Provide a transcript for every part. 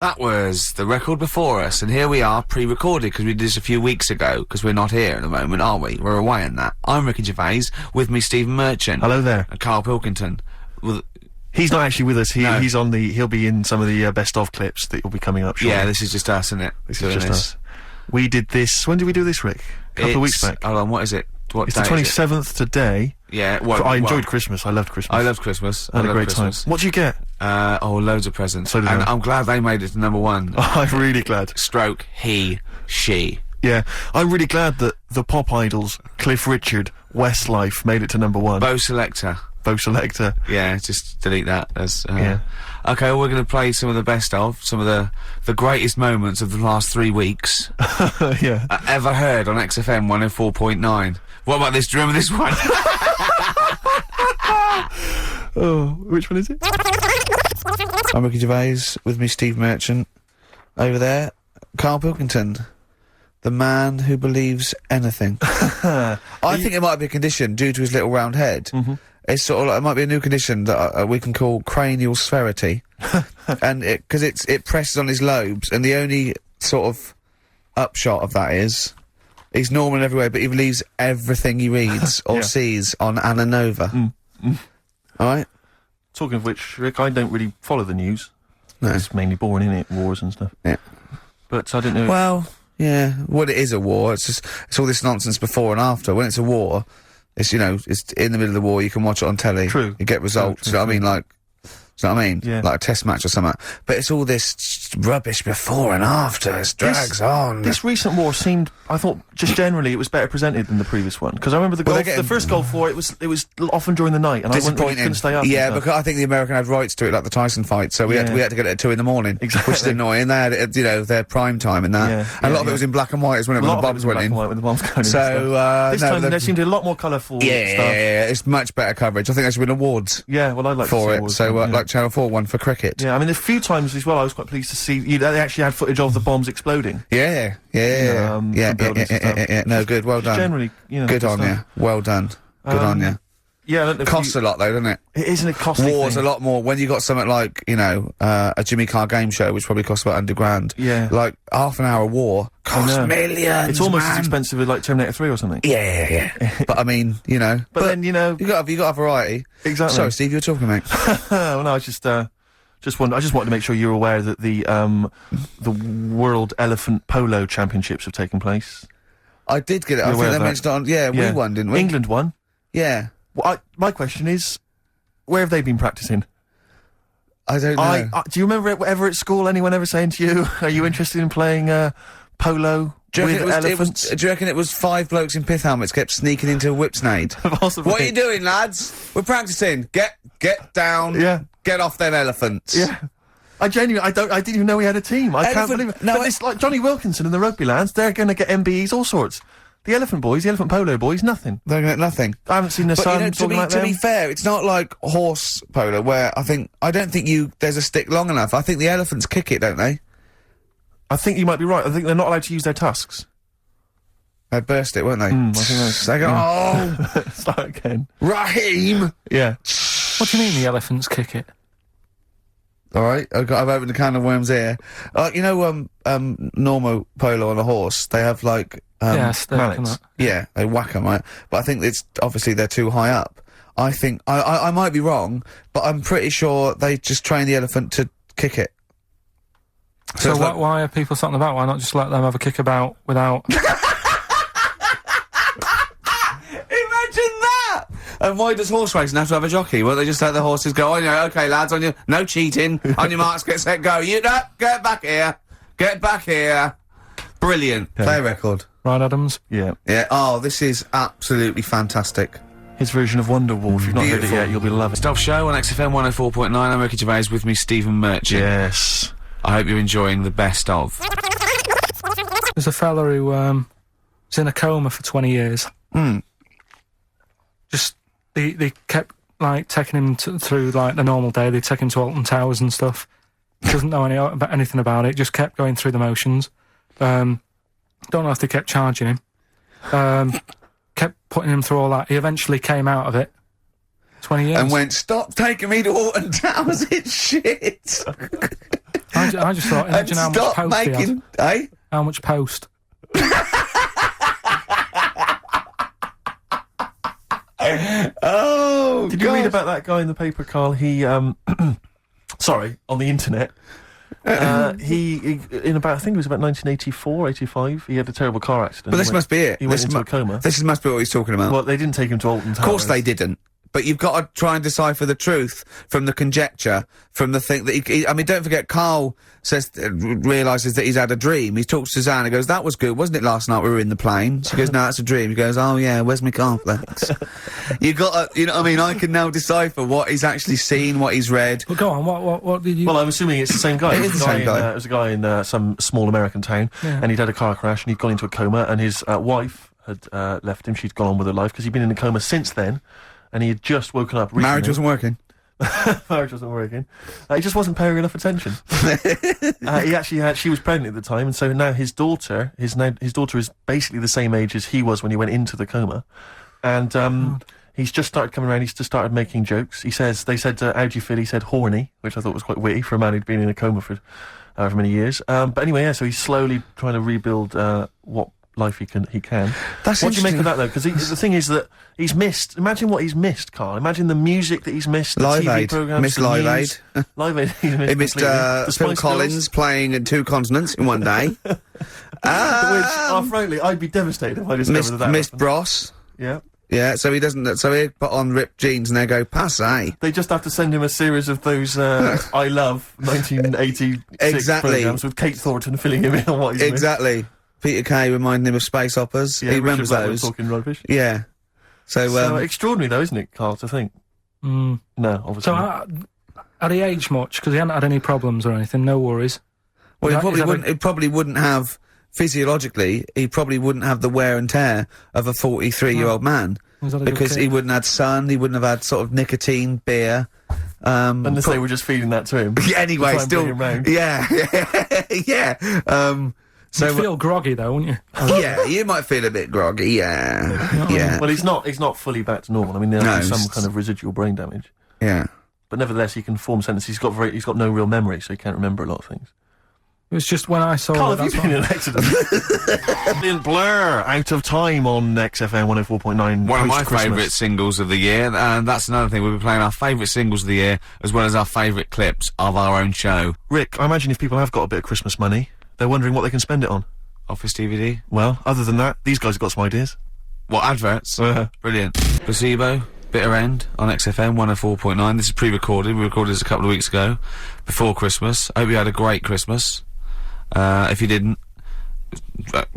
That was the record before us, and here we are, pre-recorded, because we did this a few weeks ago, because we're not here at the moment, are we? We're away on that. I'm Ricky Gervais, with me Stephen Merchant. Hello there. And Karl Pilkington. He's not actually with us, No. he'll be in some of the best-of clips that will be coming up shortly. Yeah, this is just us, isn't it? This is just us. We did this, when did we do this, Rick? A couple of weeks back. Hold on, what is it? What It's day the is it? 27th today. Yeah, well, I enjoyed Christmas, I loved Christmas. I loved Christmas. I had a great Christmas. time. What'd you get? Loads of presents. So did and I. I'm glad they made it to number one. I'm really glad. Stroke, he, she. Yeah, I'm really glad that the pop idols, Cliff Richard, Westlife, made it to number one. Bo Selector. Bo Selector. Yeah, just delete that. As, Yeah. Okay, well, we're going to play some of the best of, some of the greatest moments of the last 3 weeks Yeah. ever heard on XFM 104.9. What about this? Do you remember this one? Oh, which one is it? I'm Ricky Gervais, with me Steve Merchant. Over there, Karl Pilkington. The man who believes anything. I think it might be a condition due to his little round head. Mm-hmm. It's sort of like, it might be a new condition that we can call cranial sphericity. And because it presses on his lobes, and the only sort of upshot of that is he's normal in every way, but he believes everything he reads or Yeah. sees on Anna Nova. Alright? Talking of which, Rick, I don't really follow the news. No. It's mainly boring, innit? Wars and stuff. Yeah. But I didn't know... Well, yeah. Well, it is a war. It's all this nonsense before and after. When it's a war, it's, you know, it's in the middle of the war, you can watch it on telly. True. You get results. True, You know what I mean? Like, do you know what I mean? Yeah. Like a test match or something. But it's all this rubbish before and after. It drags on. This recent war seemed, I thought, just generally, it was better presented than the previous one. Because I remember Well, they're the first Gulf War, it was often during the night, and I Disappointing. couldn't stay up. and Yeah, stuff. because I think the American had rights to it, like the Tyson fight, so we had to get it at 2 in the morning. Exactly. Which is annoying. They had it at, you know, their prime time and that. Yeah, And a lot yeah, of it was in black and white, as when A the lot of it bombs was went black in. and white with the bombs going in and So, stuff. This no, time the- there seemed to be a lot more colourful Yeah, stuff. yeah, it's much better coverage. I think they should win awards Yeah, well, I'd like to for see it. wars, So, yeah. like Channel 4 won for cricket. Yeah, I mean, a few times as well, I was quite pleased to see they actually had footage of the bombs exploding. Yeah. from buildings and stuff. Yeah. No, good. Well done. Generally, you know, Good on stuff. you. Well done. Good on you. Yeah, I don't know if Costs a lot though, doesn't it? it isn't a costly War's thing. a lot more. When you got something like, you know, a Jimmy Carr game show, which probably costs about £100. Yeah. Like, half an hour war costs know. millions, It's almost as man. expensive as like Terminator 3 or something. Yeah. But I mean, you know. But then, you know, You got a variety. exactly. Sorry, Steve, you were talking, mate. Well, no, I just wanted to make sure you're aware that the World Elephant Polo Championships have taken place. I did get it. I You're think aware they of that? mentioned it on. Yeah, we won, didn't we? England won. Yeah. Well, my question is, where have they been practicing? I don't know. Do you remember ever at school anyone ever saying to you, "Are you interested in playing polo Do you with reckon elephants?" do you reckon it was 5 blokes in pith helmets kept sneaking into a whipsnade? Possibly. What are you doing, lads? We're practicing. Get down. Yeah. Get off them elephants. Yeah. I didn't even know we had a team. I can't Elephant- believe it. no, But it's like Johnny Wilkinson and the rugby lads, they're going to get MBEs, all sorts. The elephant boys, the elephant polo boys, nothing. They're gonna get nothing. I haven't seen the But sun you know, talking like to be them. fair, it's not like horse polo where I don't think there's a stick long enough. I think the elephants kick it, don't they? I think you might be right. I think they're not allowed to use their tusks. They burst it, won't they? I think that's- They go, oh, Start again. Raheem! Yeah. What do you mean the elephants kick it? Alright, I've opened a can of worms here. You know, normal polo on a horse, they have like, Yes, they mallets. can, yeah, they whack 'em, right? But I think it's, obviously they're too high up. I think, I might be wrong, but I'm pretty sure they just train the elephant to kick it. So it's like- why are people something about? Why not just let them have a kick about without... Imagine that! And why does horse racing have to have a jockey? Well, they just let the horses go, on you, okay, lads, on your, no cheating, on your marks, get set, go. You, no, get back here. Get back here. Brilliant. Yeah. Play a record. Right, Adams? Yeah. Yeah, oh, this is absolutely fantastic. His version of Wonderwall. If you've not heard it Beautiful. yet, you'll be loving it. Stop show on XFM 104.9. I'm Ricky Gervais, with me Stephen Merchant. Yes. I hope you're enjoying the best of. There's a fella who, was in a coma for 20 years. Just, they kept, like, taking him through, like, the normal day. They'd take him to Alton Towers and stuff. Doesn't know anything about it, just kept going through the motions. Don't know if they kept charging him. Kept putting him through all that. He eventually came out of it. 20 years. And went, stop taking me to Alton Towers, it's shit. I just thought, imagine how much stop post he had. making, eh? How much post? Oh, Did you read about that guy in the paper, Carl? He, sorry, on the internet. He in about, I think it was about 1984, 85, he had a terrible car accident. But this must be it. He went into a coma. This must be what he's talking about. Well, they didn't take him to Alton Towers. Of course they didn't. But you've got to try and decipher the truth from the conjecture, from the thing that I mean, don't forget, Karl says, realises that he's had a dream. He talks to Susanna, goes, that was good, wasn't it, last night we were in the plane? She goes, no, that's a dream. He goes, oh yeah, where's my cornflakes? You got to, you know what I mean, I can now decipher what he's actually seen, what he's read. Well, go on, what did you... Well, I'm assuming it's the same guy. It is the same guy. It was a guy in some small American town, and he'd had a car crash, and he'd gone into a coma, and his wife had left him. She'd gone on with her life, because he'd been in a coma since then, and he had just woken up recently. Marriage wasn't working. Marriage wasn't working. He just wasn't paying enough attention. He actually she was pregnant at the time, and so now his daughter is basically the same age as he was when he went into the coma, and he's just started coming around. He's just started making jokes. They said, how do you feel? He said horny, which I thought was quite witty for a man who'd been in a coma for however many years. But anyway, yeah, so he's slowly trying to rebuild what life he can. That's what do you make interesting. of that, though? Because the thing is that he's missed. Imagine what he's missed, Carl. Imagine the music that he's missed. The Live TV Aid. programs, Missed the Live news. Aid. Live Aid. He He missed The Phil Spice Collins Girls, playing in 2 continents in one day. which, frankly, I'd be devastated if I discovered Missed, that. missed happened. Bros. Yeah. Yeah, so he doesn't. So he put on ripped jeans and they go passe. They just have to send him a series of those I Love 1986 Exactly. programs with Kate Thornton filling him in on what he's missed. Exactly. Peter Kay reminding him of space operas. Yeah, he Richard remembers Blackwood those. talking rubbish. Yeah. So Extraordinary, though, isn't it, Carl, to think? No, obviously So, not. had he aged much? Because he hadn't had any problems or anything, no worries. well, Is that he probably wouldn't have physiologically. He probably wouldn't have the wear and tear of a 43-year-old man Was that a good because kid? he wouldn't have had sun. He wouldn't have had sort of nicotine, beer. Unless they were just feeding that to him. Anyway, to try and still, bring him round. yeah. So You'd feel groggy though, wouldn't you? yeah, you might feel a bit groggy. Yeah. Well, he's not fully back to normal. I mean, there's No, some it's- kind of residual brain damage. Yeah. But nevertheless, he can form sentences. He's got no real memory, so he can't remember a lot of things. It was just when I saw Carl, it, have you been in an accident? Brilliant Blur, Out of Time on XFM 104.9. One of my post-Christmas. favourite singles of the year, and that's another thing. We'll be playing our favourite singles of the year, as well as our favourite clips of our own show. Rick, I imagine if people have got a bit of Christmas money, they're wondering what they can spend it on. Office DVD. Well, other than that, these guys have got some ideas. What, adverts? Uh-huh. Brilliant. Placebo, Bitter End on XFM 104.9. This is pre-recorded. We recorded this a couple of weeks ago, before Christmas. I hope you had a great Christmas. If you didn't,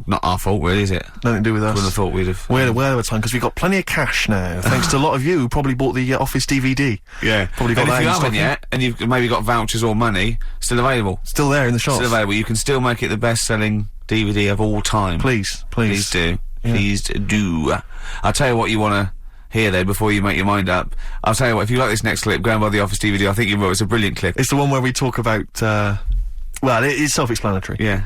not our fault, really, is it? Nothing to do with us. Wouldn't have thought we'd have. We're the time, because we've got plenty of cash now, thanks to a lot of you who probably bought the Office DVD. Yeah. Probably got And that if you in haven't stock. yet, and you've maybe got vouchers or money, still available. Still there in the shops. Still available. You can still make it the best-selling DVD of all time. Please. Please do. Yeah. Please do. I'll tell you what you want to hear, though, before you make your mind up. I'll tell you what, if you like this next clip, go and buy the Office DVD. I think you will. It's a brilliant clip. It's the one where we talk about, well, it's self-explanatory. Yeah.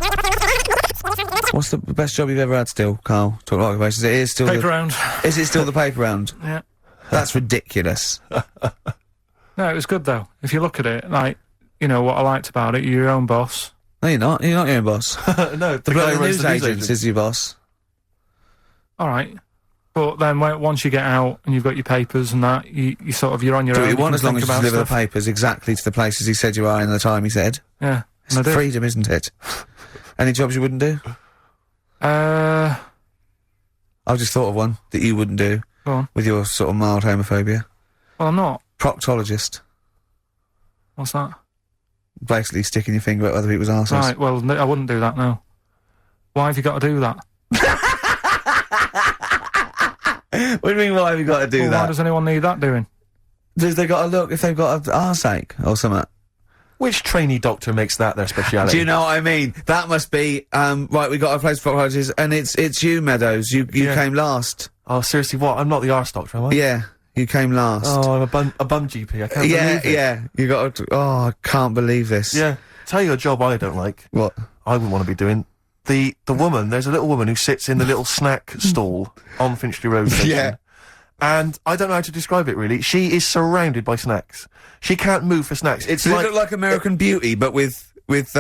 What's the best job you've ever had still, Carl? Talk like occupations. It is still paper round. Is it still the paper round? Yeah. That's ridiculous. No, it was good though. If you look at it, like, you know, what I liked about it, you're your own boss. No, you're not. You're not your own boss. No, The guy who bloody runs news the news agent agency. is your boss. Alright. But then once you get out and you've got your papers and that, you're on your Do own. what you want can as long think as you about deliver the stuff. papers exactly to the places he said you are in the time he said. Yeah. It's And I did. freedom, isn't it? Any jobs you wouldn't do? Go I've just thought of one that you wouldn't do on. with your sort of mild homophobia. Well, I'm not. Proctologist. What's that? Basically sticking your finger at other people's arses. Right, well, I wouldn't do that, no. Why have you got to do that? What do you mean, why have you got to do Well, why that? does anyone need that doing? Does they got to look if they've got an arse-ache or something? Which trainee doctor makes that their speciality? Do you know what I mean? That must be, right, we got a place for proctologists, and it's you, Meadows. You Yeah. came last. Oh, seriously, what? I'm not the arse doctor, am I? Yeah, you came last. Oh, I'm a bum GP. I can't yeah, believe it. yeah. You got to, oh, I can't believe this. Yeah. Tell you a job I don't like. What? I wouldn't want to be doing. The woman, there's a little woman who sits in the little snack stall on Finchley Road station. Yeah. And I don't know how to describe it, really. She is surrounded by snacks. She can't move for snacks. It's Does like... it look like American Beauty, but with with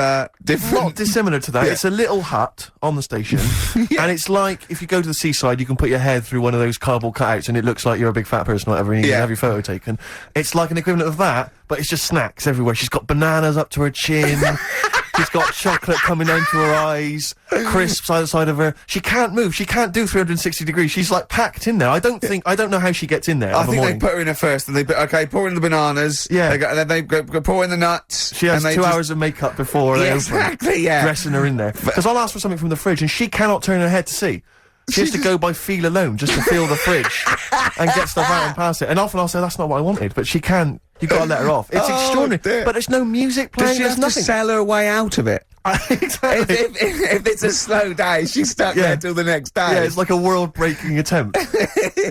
different. Not dissimilar to that. Yeah. It's a little hut on the station, and it's like if you go to the seaside, you can put your head through one of those cardboard cutouts, and it looks like you're a big fat person, or whatever, and you can have your photo taken. It's like an equivalent of that, but it's just snacks everywhere. She's got bananas up to her chin. She's got chocolate coming down to her eyes, crisps either side of her. She can't move. She can't do 360 degrees. She's like packed in there. I don't know how she gets in there. I think they put her in there first, and pour in the bananas. Yeah. And then they go pour in the nuts. She has and 2 hours of makeup before they open, exactly, dressing her in there. Because I'll ask for something from the fridge, and she cannot turn her head to see. She has to go by feel alone, just to feel the fridge, and get stuff out and pass it. And often I'll say, that's not what I wanted, but she can. You've got to let her off. It's extraordinary. Dear. But there's no music playing, Does she have there's to nothing. sell her way out of it? Exactly. If it's a slow day, she's stuck there till the next day. Yeah, it's like a world-breaking attempt.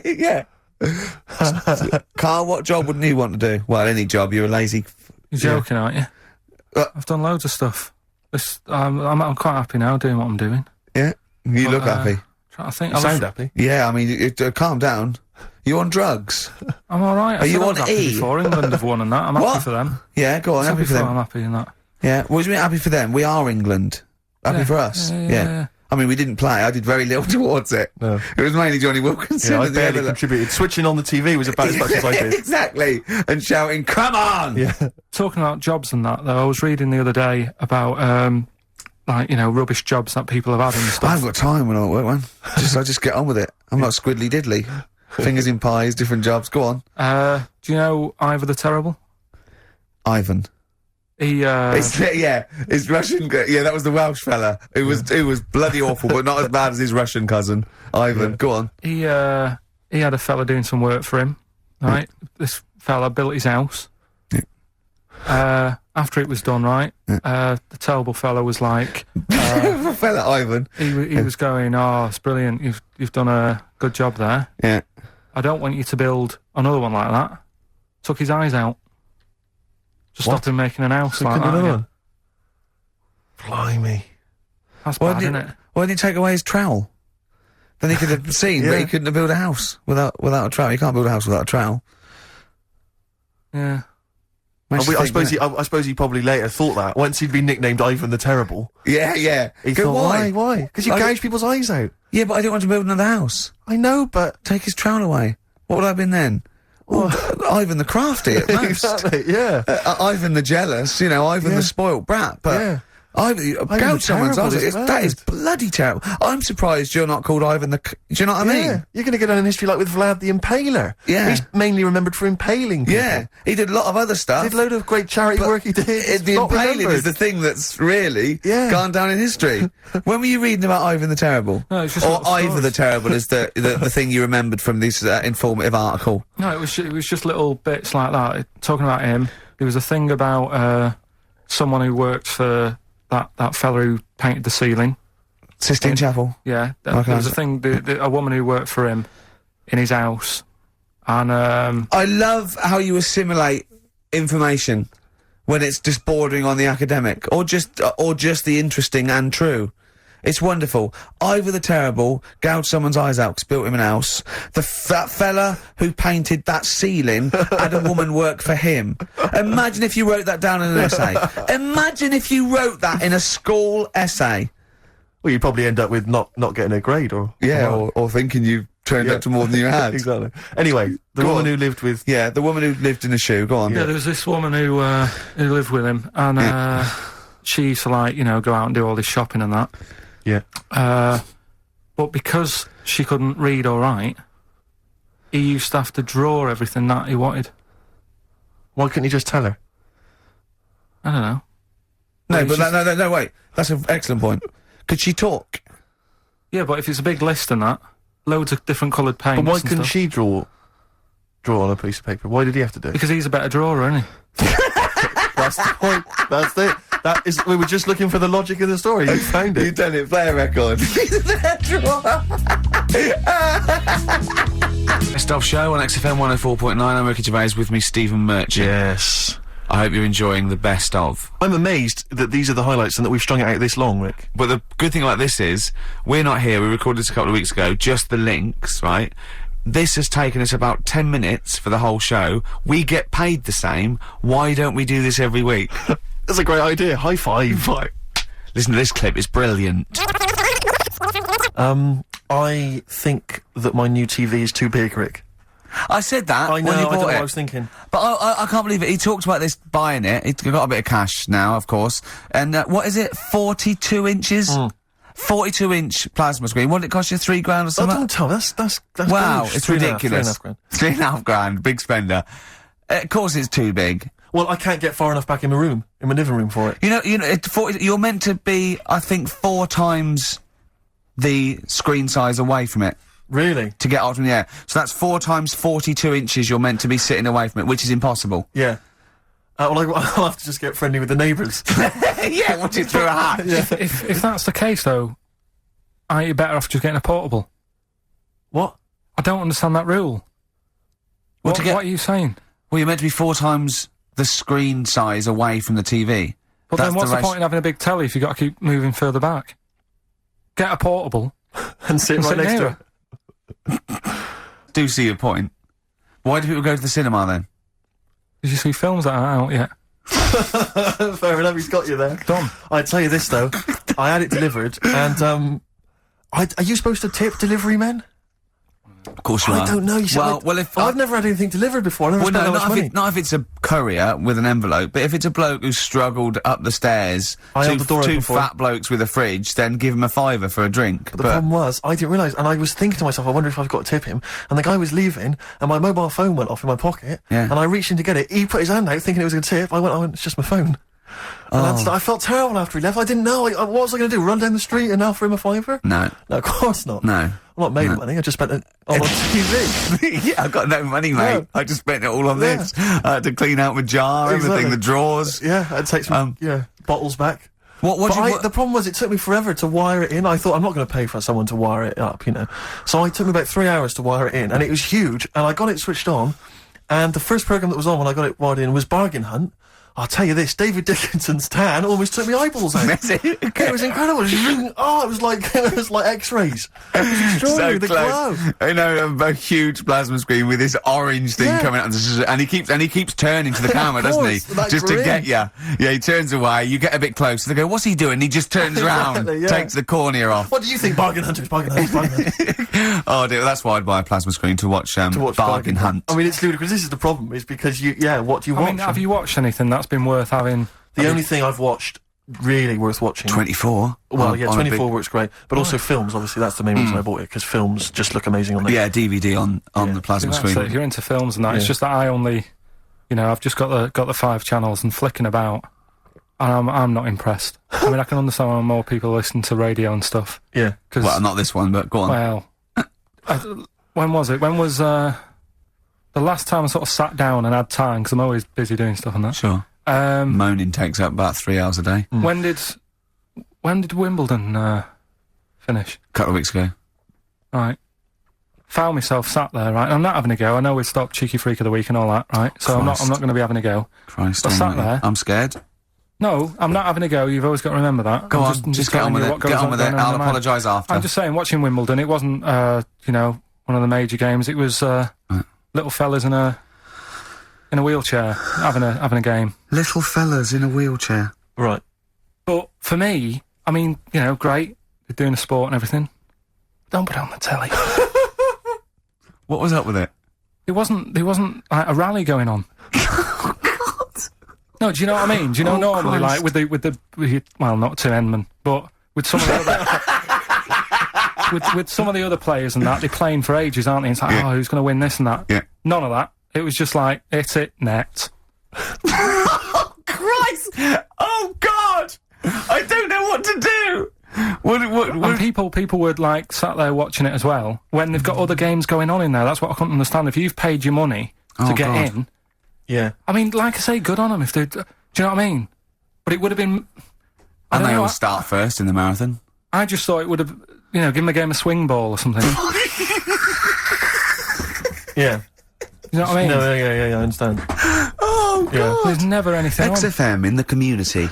Yeah. Carl, what job wouldn't you want to do? Well, any job. You're a lazy. You're joking, aren't you? I've done loads of stuff. I'm quite happy now doing what I'm doing. Yeah. You look happy. Trying to think. You sound happy. Yeah, I mean, calm down. You on drugs? I'm all right. Are you on happy E? Before England have won and that. I'm happy for them. Yeah, go on. Happy for them. I'm happy in that. Yeah. What do you mean happy for them? We are England. Happy Yeah, for us. yeah. I mean, we didn't play. I did very little towards it. No. It was mainly Johnny Wilkinson. Yeah, I and the barely other- contributed. Switching on the TV was about as much as I did. Exactly. And shouting, "Come on!" Yeah. Talking about jobs and that, though, I was reading the other day about, like, you know, rubbish jobs that people have had and I stuff. haven't got time when I'm at work, man. I just get on with it. I'm not squiddly diddly. Fingers in pies, different jobs. Go on. Do you know Ivor the Terrible? Ivan. He, His Russian. Yeah, that was the Welsh fella. It was bloody awful, but not as bad as his Russian cousin, Ivan. Yeah. Go on. he had a fella doing some work for him, right? This fella built his house. After it was done, right, the terrible fella was like, Fella Ivan. he was going, "Oh, it's brilliant. You've done a good job there. Yeah. I don't want you to build another one like that." Took his eyes out. Just stopped him making an house like that. again. Blimey. That's Why bad, didn't isn't it? Why didn't he take away his trowel? Then he could have seen, but he couldn't have built a house without a trowel. You can't build a house without a trowel. Yeah. Makes you I think, suppose doesn't I suppose he probably later thought that once he'd been nicknamed Ivan the Terrible. it? Yeah. He Go, thought, why? Because you I- gouge people's eyes out. Yeah, but I didn't want to build another house. I know, but Take his trowel away. What would I have been then? Ivan the crafty at most. exactly, yeah. Ivan the jealous, you know, Ivan Yeah. the spoilt brat. But Yeah. Ivan gouge someone's terrible eyes. as well. That is bloody terrible. I'm surprised you're not called Ivan the. Do you know what I mean? Yeah, you're going to get on in history like with Vlad the Impaler. Yeah. He's mainly remembered for impaling people. Yeah, he did a lot of other stuff. Did a load of great charity But work he did. It's the not impaling remembered. is the thing that's really Yeah. gone down in history. When were you reading about Ivan the Terrible? No, it's just or little Ivor stories. the Terrible is the thing you remembered from this informative article. No, it was just little bits like that. Talking about him, there was a thing about someone who worked for that fella who painted the ceiling. Sistine Chapel. Yeah, Okay. there was a thing. A woman who worked for him in his house, and I love how you assimilate information when it's just bordering on the academic, or just the interesting and true. It's wonderful. Ivor the Terrible gouged someone's eyes out 'cause built him an house. That fella who painted that ceiling had a woman work for him. Imagine if you wrote that down in an essay. Imagine if you wrote that in a school essay. Well, you'd probably end up with not getting a grade or... Yeah, or thinking you turned up to more than you had. Exactly. Anyway, the Go woman on. who lived with... Yeah, the woman who lived in a shoe. Go on. yeah, there was this woman who lived with him, and she used to, like, you know, go out and do all this shopping and that. Yeah. But because she couldn't read or write, he used to have to draw everything that he wanted. Why couldn't you just tell her? I don't know. No, Well, but it's no, wait. That's an excellent point. Could she talk? Yeah, but if it's a big list and that, loads of different coloured paints. But why and couldn't stuff. she draw on a piece of paper? Why did he have to do it? Because he's a better drawer, isn't he? That's the point. That's it. That is. We were just looking for the logic of the story. You found You've it. done it. Play a record. Best of show on XFM 104.9. I'm Ricky Gervais, with me Stephen Merchant. Yes. I hope you're enjoying the best of. I'm amazed that these are the highlights and that we've strung it out this long, Rick. But the good thing about this is, we're not here, we recorded this a couple of weeks ago, just the links, right? This has taken us about 10 minutes for the whole show. We get paid the same. Why don't we do this every week? That's a great idea. High five. Listen to this clip, it's brilliant. I think that my new TV is too big, Rick. I said that I know, when you I don't know bought what it. I was thinking. But I can't believe it. He talked about this buying it. He's got a bit of cash now, of course. And what is it? 42 inches? 42-inch plasma screen. What did it cost you? $3 grand or Oh, something? don't tell me. That's Wow, gauche. it's 3.5 ridiculous. grand. $3.5 grand, big spender. Of course it's too big. Well, I can't get far enough back in my room, in my living room for it. You know, you're meant to be, I think, 4 times the screen size away from it Really? to get out from the air. So that's 4 times 42 inches you're meant to be sitting away from it, which is impossible. Yeah. Well, I'll have to just get friendly with the neighbours. Yeah, watch it through a hat. If that's the case, though, aren't you better off just getting a portable? What? I don't understand that rule. What are you saying? Well, you're meant to be 4 times the screen size away from the TV. But then what's the point in having a big telly if you've got to keep moving further back? Get a portable. And sit right next to it. Do see your point. Why do people go to the cinema then? Did you see films that aren't out yet? Fair enough, he's got you there. Done. I'd tell you this, though. I had it delivered, and, are you supposed to tip delivery men? Of course you are. I don't know. You see, well, if I've never had anything delivered before. I never spent that much money. not if it's a courier with an envelope, but if it's a bloke who's struggled up the stairs, I held the door two open for him. fat blokes with a fridge, then give him a £5 for a drink. But the problem was, I didn't realise, and I was thinking to myself, I wonder if I've got to tip him. And the guy was leaving, and my mobile phone went off in my pocket, Yeah. and I reached in to get it. He put his hand out, thinking it was going to tip. I went, it's just my phone. And I felt terrible after he left. I didn't know. What was I going to do? Run down the street and offer him a £5? No. No, of course not. No. I'm not made of money. I just spent it on TV. Yeah, I've got no money, mate. No. I just spent it all on Yeah. this. I had to clean out my jar, everything, Exactly. the drawers. Yeah, I'd take some bottles back. The problem was it took me forever to wire it in. I thought I'm not going to pay for someone to wire it up, you know. So it took me about 3 hours to wire it in, and it was huge. And I got it switched on, and the first program that was on when I got it wired in was Bargain Hunt. I'll tell you this, David Dickinson's tan almost took me eyeballs out. It was incredible. It was like X-rays. It was extraordinary. The glow. I know, a huge plasma screen with this orange thing coming out, and he keeps turning to the camera, doesn't he? That Just grin. to get you. Yeah, he turns away. You get a bit closer. They go, "What's he doing?" He just turns around, Exactly, yeah. takes the cornea off. What do you think? Bargain Hunters, Bargain Hunters, Bargain Hunters. Oh dear, that's why I'd buy a plasma screen to watch, Bargain Hunt. I mean, it's ludicrous. This is the problem, is because what do you I watch? mean, have you watched anything that's been worth having? The only thing I've watched really worth watching. 24. Well, on- yeah, on a 24 big- works great, but also films. Obviously, that's the main reason I bought it, because films just look amazing on there. Yeah, DVD on the plasma That's it, screen. if you're into films and that, it's just that I only, I've just got the 5 channels and flicking about, and I'm not impressed. I mean, I can understand why more people listen to radio and stuff. Yeah. Cause, Well, not this one, but go on. well, when was it? When was the last time I sort of sat down and had time? Because I'm always busy doing stuff and that. Sure. Moaning takes up about 3 hours a day. When did Wimbledon finish? A couple of weeks ago. Right. Found myself sat there, right? I'm not having a go. I know we've stopped Cheeky Freak of the Week and all that, right? So I'm not going to be having a go. Christ, I sat almighty. there. I'm scared. No, I'm not having a go. You've always got to remember that. Go I'm on, just get on telling with you it. what goes Get on with it. going in I'll my mind. apologise after. I'm just saying, watching Wimbledon, it wasn't, one of the major games. It was little fellas in a wheelchair having a game. Little fellas in a wheelchair. Right. But for me, I mean, great. They're doing a sport and everything. Don't put it on the telly. What was up with it? There wasn't like a rally going on. No, do you know what I mean? Do you know normally, Christ. like well, not Tim Enman, but with some of the other, with some of the other players and that, they're playing for ages, aren't they? It's like, who's going to win this and that? Yeah. None of that. It was just like, hit it, net. Oh, Christ! Oh, God! I don't know what to do! And people were like sat there watching it as well when they've got other games going on in there. That's what I couldn't understand. If you've paid your money to get God. in, Yeah. I mean, like I say, good on them if they. Do you know what I mean? But it would have been. I And don't they know, all start first in the marathon. I just thought it would have, give them a game of swing ball or something. Yeah. You know what I mean? No, yeah, I understand. Oh, Yeah. There's never anything on. XFM in the community.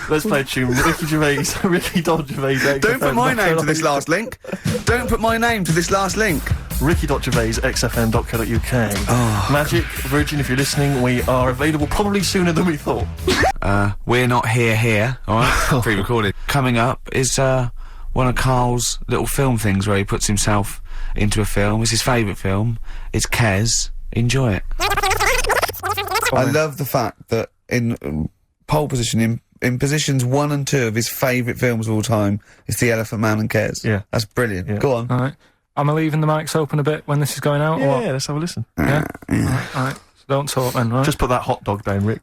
Let's play a tune. Ricky Gervais, Ricky Don Gervais. Don't put my name to this last link. Don't put my name to this last link. ricky.gervais@xfm.co.uk. Magic, Virgin, if you're listening, we are available probably sooner than we thought. We're not here, alright? Pre-recorded. Coming up is, one of Karl's little film things where he puts himself into a film. It's his favourite film. It's Kes. Enjoy it. I love the fact that in pole position, in positions 1 and 2 of his favourite films of all time, it's The Elephant Man and Kes. Yeah. That's brilliant. Yeah. Go on. Alright. Am I leaving the mics open a bit when this is going out, or what? Yeah, let's have a listen. Yeah? Alright. So don't talk then, right? Just put that hot dog down, Rick.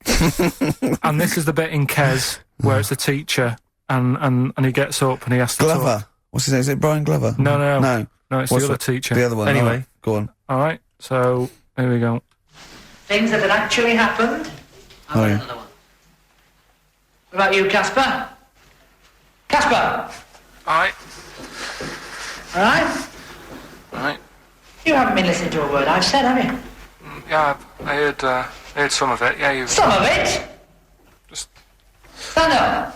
And this is the bit in Kes where it's the teacher and he gets up and he has to talk. Glover. What's his name? Is it Brian Glover? No, No. it's What's the other teacher. The other one. Anyway. Alright, go on. Alright, so here we go. Things that had actually happened. I've got yeah. another one. What about you, Casper? Casper! Alright. Alright? Alright. You haven't been listening to a word I've said, have you? Yeah, I heard some of it. Yeah, you Some of it? just... Stand up.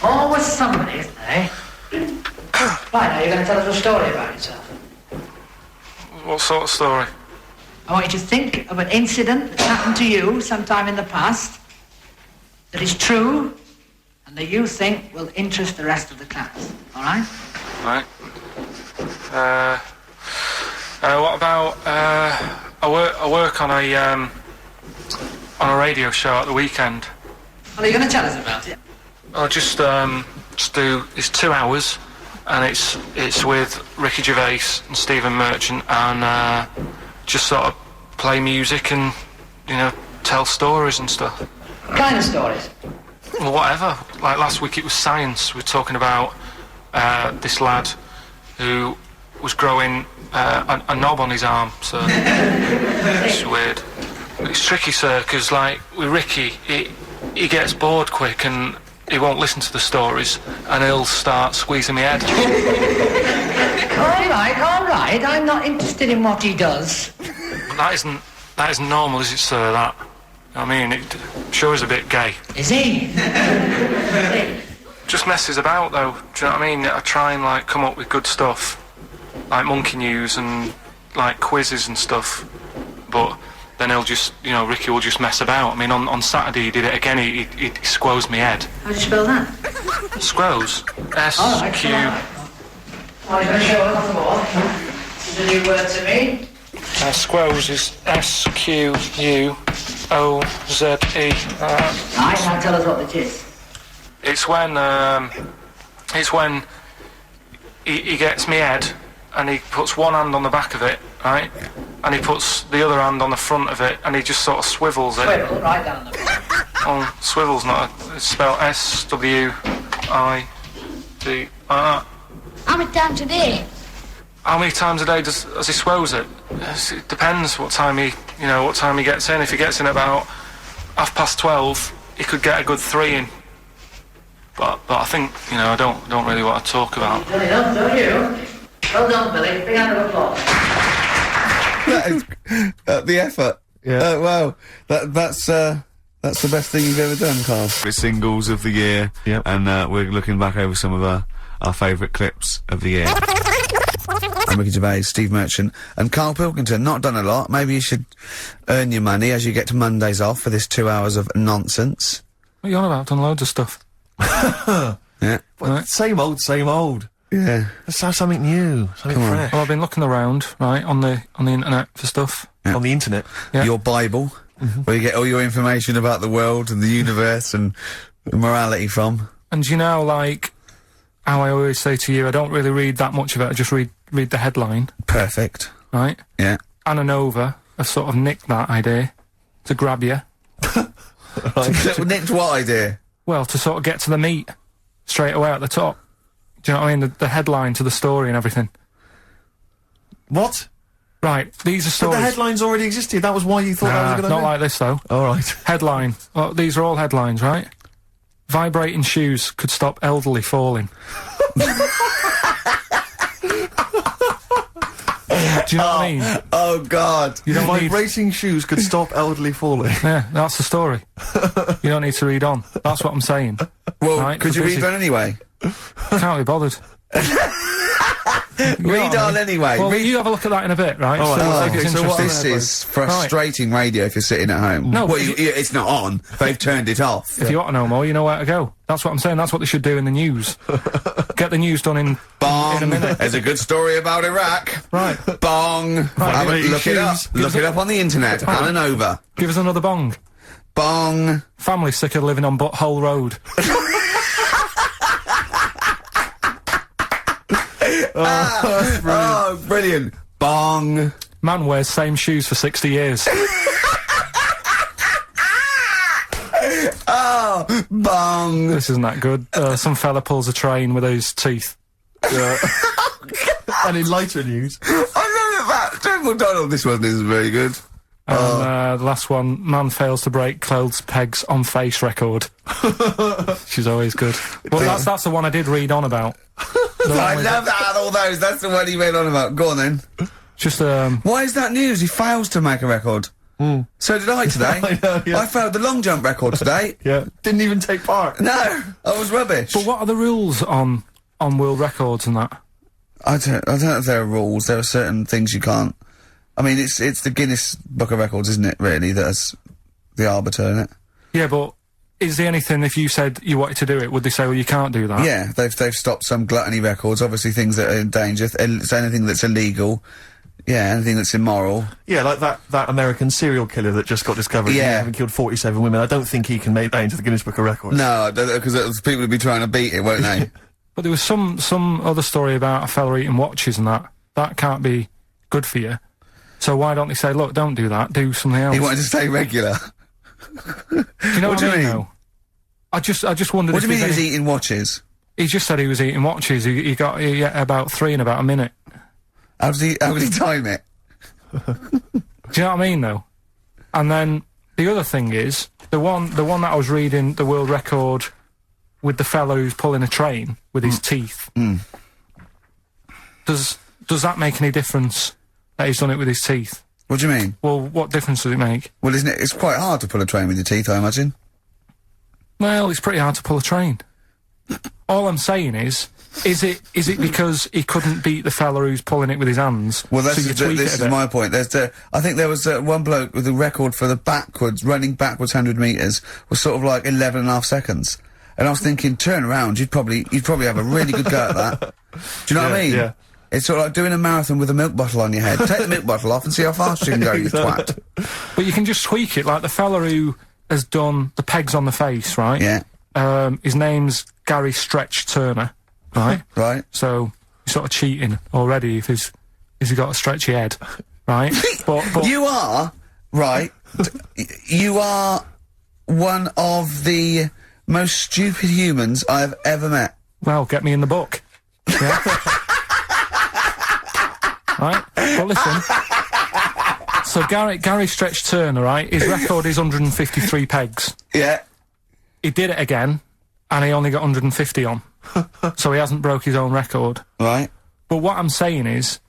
Always somebody, isn't there, eh? Right, now you're going to tell us a story about yourself. What sort of story? I want you to think of an incident that's happened to you sometime in the past that is true and that you think will interest the rest of the class. All right? Right. What about, I work on a radio show at the weekend. Well, are you going to tell us about it? I'll just do, it's 2 hours, and it's with Ricky Gervais and Stephen Merchant, and just sort of play music and, tell stories and stuff. What kind of stories? Well, whatever. Like last week it was science. We were talking about this lad who was growing a knob on his arm, so it's weird. It's tricky, sir, because like with Ricky, he gets bored quick and he won't listen to the stories and he'll start squeezing my head. All right. I'm not interested in what he does. That isn't normal, is it, sir? That, I mean, it sure is a bit gay. Is he? Just messes about, though. Do you know what I mean? I try and like come up with good stuff, like monkey news and like quizzes and stuff. But then he'll just, Ricky will just mess about. I mean, on Saturday he did it again. He squoze me head. How do you spell that? Squoze. S-Q. Oh, you're going to show us on the board. This is a new word to me. Squoze is S-Q-U-O-Z-E. Right, now tell us what it is. It's when he gets me head and he puts one hand on the back of it, right? And he puts the other hand on the front of it and he just sort of swivels it. Swivel, right down the back. Oh, swivel's not it's spelled S-W-I-D. How many times a day? How many times a day does he swells it? It depends what time he gets in. If he gets in about 12:30, he could get a good 3 in. But I think, I don't really want to talk about. Done enough, don't you? Well done, Billy. Big hand of applause. That is, the effort. Yeah. Wow. That's the best thing you've ever done, Karl. Singles of the year. Yep. And we're looking back over some of our favourite clips of the year. I'm Ricky Gervais, Steve Merchant, and Karl Pilkington. Not done a lot. Maybe you should earn your money as you get to Mondays off for this 2 hours of nonsense. What are you on about? Done loads of stuff. Yeah. Well, same old. Yeah. Let's have something new, something Come on. fresh. Well, I've been looking around, right, on the internet for stuff. On the internet. Yeah. Your Bible, where you get all your information about the world and the universe and morality from. And like how I always say to you, I don't really read that much of it. I just read the headline, Perfect. right? Yeah. Anna Nova have sort of nicked that idea to grab you. Nicked what idea? Well, to sort of get to the meat straight away at the top. Do you know what I mean? The headline to the story and everything. What? Right, these are But stories. the headlines already existed. That was why you thought that was a good not idea? like this, though. All right. Headline. Well, these are all headlines, right? Vibrating shoes could stop elderly falling. Do you know what I mean? Oh, God. You don't need... Vibrating shoes could stop elderly falling. Yeah, that's the story. You don't need to read on. That's what I'm saying. Well, Right, could you because read that anyway? Can't be bothered. Read on anyway. Well, Read- you have a look at that in a bit, right? Oh, I think okay, it's so what- interesting. This is frustrating radio if you're sitting at home. No, well, but it's not on. They've turned it off. If you want to know more, you know where to go. That's what I'm saying. That's what they should do in the news. Get the news done in Bong. a minute. There's a good story about Iraq. Right. Bong. Have a- look it up. Look it up on the internet. Alan Over. Give us another bong. Bong. Family sick of living on Butthole Road. Oh, brilliant. Bong. Man wears same shoes for 60 years. Oh, bong. This isn't that good. Some fella pulls a train with his teeth. And in lighter news, I love that. Joe McDonald, this one isn't very good. And the last one, man fails to break clothes pegs on face record. She's always good. Well, that's the one I did read on about. I love that out of all those. That's the one he went on about. Go on then. Just Why is that news? He fails to make a record. So did I today. I know, yeah. I failed the long jump record today. yeah, didn't even take part. No, I was rubbish. But what are the rules on world records and that? I don't know if there are rules. There are certain things you can't. I mean, it's the Guinness Book of Records, isn't it? Really, that's the arbiter, isn't it? Yeah, but is there anything if you said you wanted to do it, would they say, well, you can't do that? Yeah, they've stopped some gluttony records. Obviously, things that are in danger. It's anything that's illegal. Yeah, anything that's immoral. Yeah, like that American serial killer that just got discovered. Yeah. Having killed 47 women. I don't think he can make that into the Guinness Book of Records. No, because people would be trying to beat it, won't they? But there was some other story about a fella eating watches and that. That can't be good for you. So why don't they say, look, don't do that, do something else? He wanted to stay regular. Do you know what I mean? Though? I just wondered What if do you mean he there's was any- eating watches? He just said he was eating watches. He ate about 3 in about a minute. How did he time it? Do you know what I mean, though? And then the other thing is the one that I was reading, the world record with the fellow who's pulling a train with his teeth. Does that make any difference that he's done it with his teeth? What do you mean? Well, what difference does it make? Well, isn't it? It's quite hard to pull a train with your teeth, I imagine. Well, it's pretty hard to pull a train. All I'm saying is it because he couldn't beat the fella who's pulling it with his hands? Well, so you tweak this it a is bit? my point. I think there was one bloke with a record for the running backwards 100 metres was sort of like 11.5 seconds. And I was thinking, turn around, you'd probably have a really good go at that. Do you know what I mean? Yeah. It's sort of like doing a marathon with a milk bottle on your head. Take the milk bottle off and see how fast you can go, you twat. But you can just tweak it, like the fella who has done the pegs on the face, right? Yeah. His name's Gary Stretch Turner, right? Right. So he's sort of cheating already if he's got a stretchy head, right? but You are, right, you are one of the most stupid humans I've ever met. well, get me in the book. Yeah. Right? Well, listen. So Gary Stretch Turner, right? His record is 153 pegs. Yeah. He did it again, and he only got 150 on. So he hasn't broke his own record. Right. But what I'm saying is,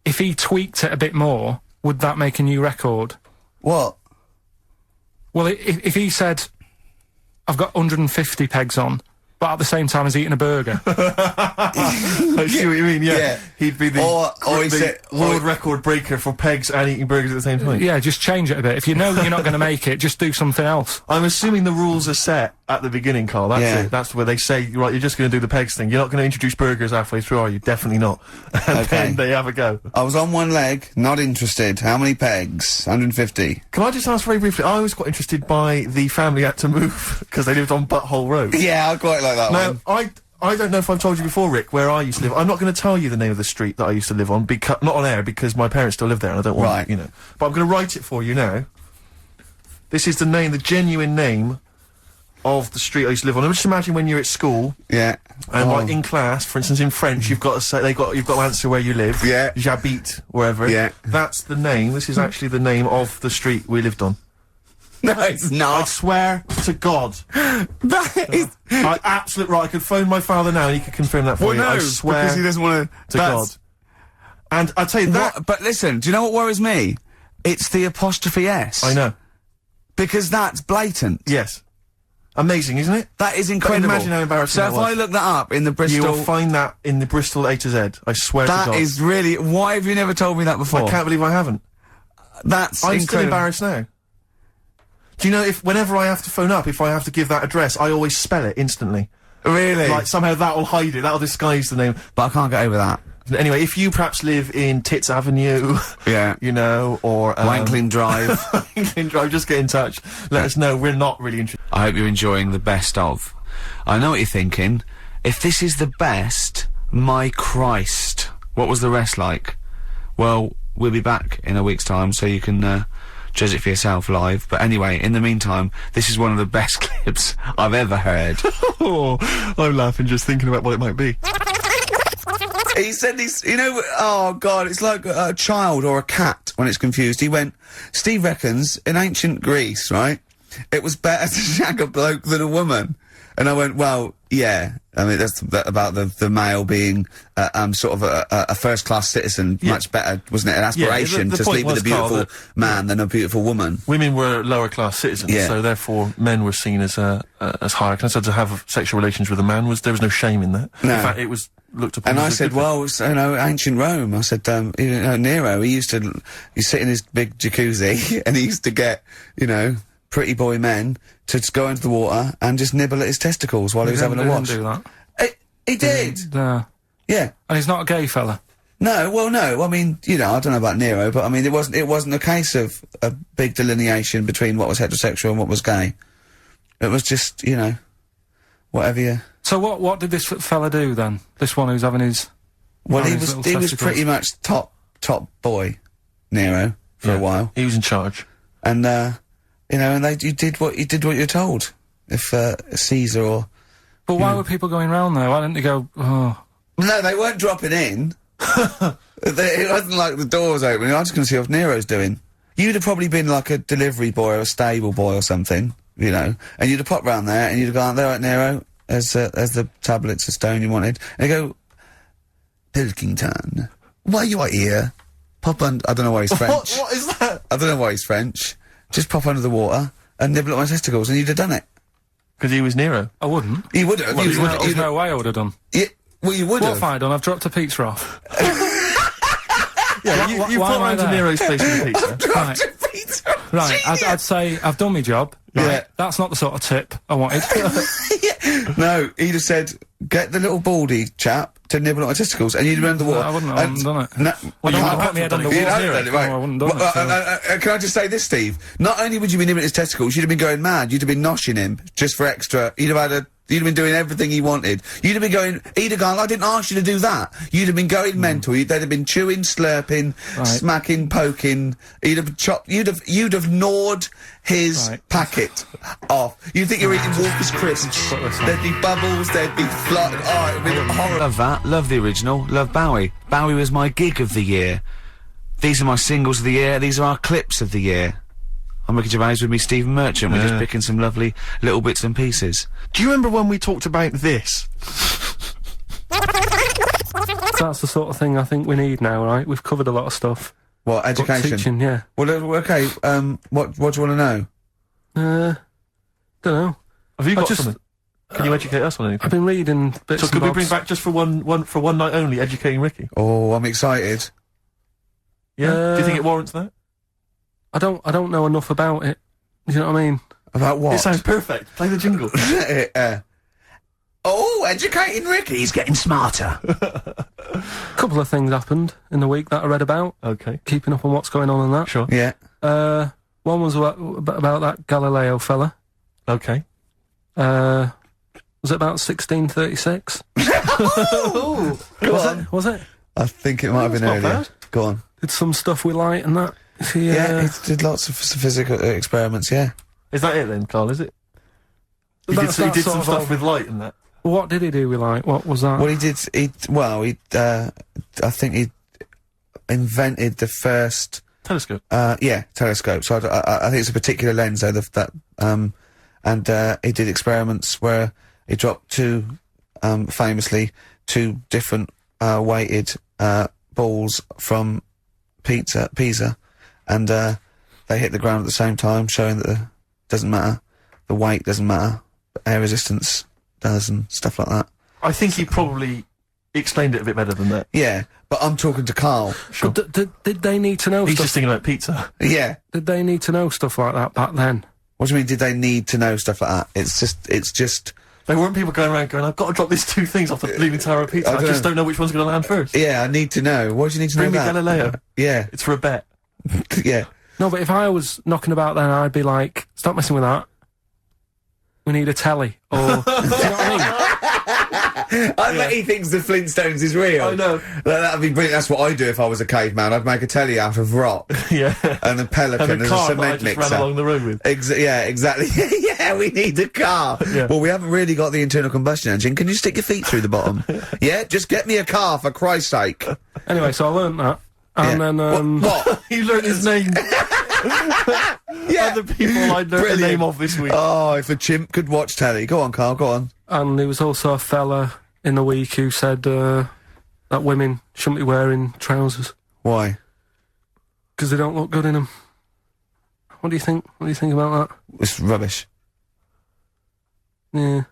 if he tweaked it a bit more, would that make a new record? What? Well, if he said, I've got 150 pegs on, but at the same time as eating a burger. I see what you mean, yeah. Yeah. He'd be the, Or he the said- world record breaker for pegs and eating burgers at the same time. Yeah, just change it a bit. If you know you're not going to make it, just do something else. I'm assuming the rules are set at the beginning, Carl. That's Yeah. it. That's where they say, right, you're just going to do the pegs thing. You're not going to introduce burgers halfway through, are you? Definitely not. And Okay. then they have a go. I was on one leg, not interested. How many pegs? 150. Can I just ask very briefly, I was quite interested by the family had to move because they lived on Butthole Road. Yeah, I quite like that Now, one. I don't know if I've told you before, Rick, where I used to live. I'm not going to tell you the name of the street that I used to live on, because not on air, because my parents still live there, and I don't want, Right. you know. But I'm going to write it for you now. This is the name, the genuine name of the street I used to live on. Just imagine when you're at school, Yeah. and like in class, for instance, in French, you've got to say you've got to answer where you live. Yeah. J'habite, wherever. Yeah. That's the name. This is actually the name of the street we lived on. No, it's I not. swear to God. That is... I absolutely right. I could phone my father now and he could confirm that for Well, you. no, I swear because he doesn't want to God. And I tell you that. What? But listen, do you know what worries me? It's the apostrophe S. I know. Because that's blatant. Yes. Amazing, isn't it? That is incredible. imagine how embarrassing So that if was. I look that up in the You Bristol... will find that in the Bristol A to Z. I swear to That God. is really... Why have you never told me that before? I can't believe I haven't. That's I'm still incredible. embarrassed now. Do you know, if whenever I have to phone up, if I have to give that address, I always spell it instantly. Really? Like, somehow that'll hide it, that'll disguise the name. But I can't get over that. Anyway, if you perhaps live in Tits Avenue, Yeah. you know, or... Wankling Drive. Wankling Drive, just get in touch. Let us know, we're not really interested. I hope you're enjoying the best of. I know what you're thinking. If this is the best, my Christ, what was the rest like? Well, we'll be back in a week's time, so you can judge it for yourself live. But anyway, in the meantime, this is one of the best clips I've ever heard. Oh, I'm laughing just thinking about what it might be. He said these, you know, oh God, it's like a child or a cat when it's confused. He went, Steve reckons, in ancient Greece, right, it was better to shag a bloke than a woman. And I went, well, yeah. I mean, that's about the male being, sort of a first-class citizen, much better, wasn't it? An aspiration the to point sleep with a was, Karl, beautiful man than a beautiful woman. Women were lower-class citizens, Yeah. so therefore men were seen as higher. So to have sexual relations with a man there was no shame in that. No. In fact, it was looked upon And as I a said, good thing. well, it's, you know, ancient Rome. I said, you know, Nero, he'd sit in his big jacuzzi and he used to get, you know, pretty boy men to just go into the water and just nibble at his testicles while he was having a watch. He didn't do that. He did! No. Yeah. And he's not a gay fella. No, well, no. I mean, you know, I don't know about Nero, but I mean, it wasn't a case of a big delineation between what was heterosexual and what was gay. It was just, you know, whatever you... So what did this fella do then? This one who's having his... Well, having he his was little pretty testicles? much top boy, Nero, for a while. He was in charge. And, you know, and you did what you're told. If, Caesar or... But why were people going round there? Why didn't they go, oh... No, they weren't dropping in. It wasn't like the doors opening. I was just going to see what Nero's doing. You'd have probably been like a delivery boy or a stable boy or something, you know, and you'd have popped round there and you'd have gone, there, right, Nero, as the tablets of stone you wanted. And they go, Pilkington, why you are here? Pop under... I don't know why he's French. What is that? I don't know why he's French. Just pop under the water and nibble at my testicles and you'd have done it. Because he was Nero. I wouldn't. You would have. There's no way I would have done. Well, you would What have. have I done? I've dropped a pizza off. Yeah, you why put am I round to there? Nero's place with a pizza. Right. Right, I'd say I've done my job. Right. Yeah. That's not the sort of tip I wanted. No, he'd have said, get the little baldy chap to nibble at my testicles, and you'd have been under the water. I wouldn't have done it. No, Well, you I would put have my head done on it. the you'd wall. have done it, right. No, I wouldn't have done Well, it. can I just say this, Steve? Not only would you be nibbling at his testicles, you'd have been going mad. You'd have been noshing him just for extra. You'd have been doing everything he wanted. You'd have been going, he'd have gone, I didn't ask you to do that. You'd have been going mental. They'd have been chewing, slurping, smacking, poking. You'd have chopped, you'd have gnawed his packet off. You'd think you're eating Walker's crisps. There'd be bubbles, there'd be flood. Oh, it'd be horrible. Love that. Love the original. Love Bowie. Bowie was my gig of the year. These are my singles of the year. These are our clips of the year. I'm Ricky Gervais with me, Stephen Merchant. We're just picking some lovely little bits and pieces. Do you remember when we talked about this? That's the sort of thing I think we need now, right? We've covered a lot of stuff. What, But education? teaching, yeah. Well, okay, what do you want to know? Don't know. Have you got just- something? Can you educate us on anything? I've been reading bits So and could we bobs. bring back just for one night only, educating Ricky? Oh, I'm excited. Yeah. Do you think it warrants that? I don't know enough about it. Do you know what I mean? About what? It sounds perfect. Play the jingle. Oh, educating Ricky. He's getting smarter. A couple of things happened in the week that I read about. Okay. Keeping up on what's going on and that. Sure. Yeah. One was about that Galileo fella. Okay. Was it about 1636? Was it? I think it might have been not earlier. bad. Go on. Did some stuff with light and that. Yeah, he did lots of physical experiments, yeah. Is that it then, Carl? Is it? He did some sort stuff of- with light and that. What did he do with light? What was that? Well, I think he invented the first, Telescope. telescope. So I think it's a particular lens, though, and he did experiments where he dropped famously, two different, weighted, balls from Pisa, and, they hit the ground at the same time, showing that doesn't matter, the weight doesn't matter, air resistance does and stuff like that. I think he probably explained it a bit better than that. Yeah, but I'm talking to Karl. Sure. But did they need to know He's stuff? just thinking about pizza. Yeah. Did they need to know stuff like that back then? What do you mean, did they need to know stuff like that? It's just... There weren't people going around going, I've got to drop these 2 things off the Leaning Tower of Pizza. I just don't know which one's going to land first. Yeah, I need to know. Why do you need to Bring know me that? Galileo. Yeah. It's for a bet. Yeah. No, but if I was knocking about then, I'd be like, stop messing with that. We need a telly. Or, do you know what I mean? I bet he thinks the Flintstones is real. I know. That'd be brilliant. That's what I'd do if I was a caveman. I'd make a telly out of rock. Yeah. And a pelican And a as car a that I cement just mixer. ran along the road with. Yeah, exactly. Yeah, we need a car. Yeah. Well, we haven't really got the internal combustion engine. Can you stick your feet through the bottom? Yeah, just get me a car, for Christ's sake. Anyway, so I learnt that. And Yeah. then, What? You learned his name. Yeah. Other people I learned the Brilliant. name of this week. Oh, if a chimp could watch telly. Go on, Karl, go on. and there was also a fella in the week who said, that women shouldn't be wearing trousers. Why? Because they don't look good in them. What do you think? What do you think about that? It's rubbish. Yeah.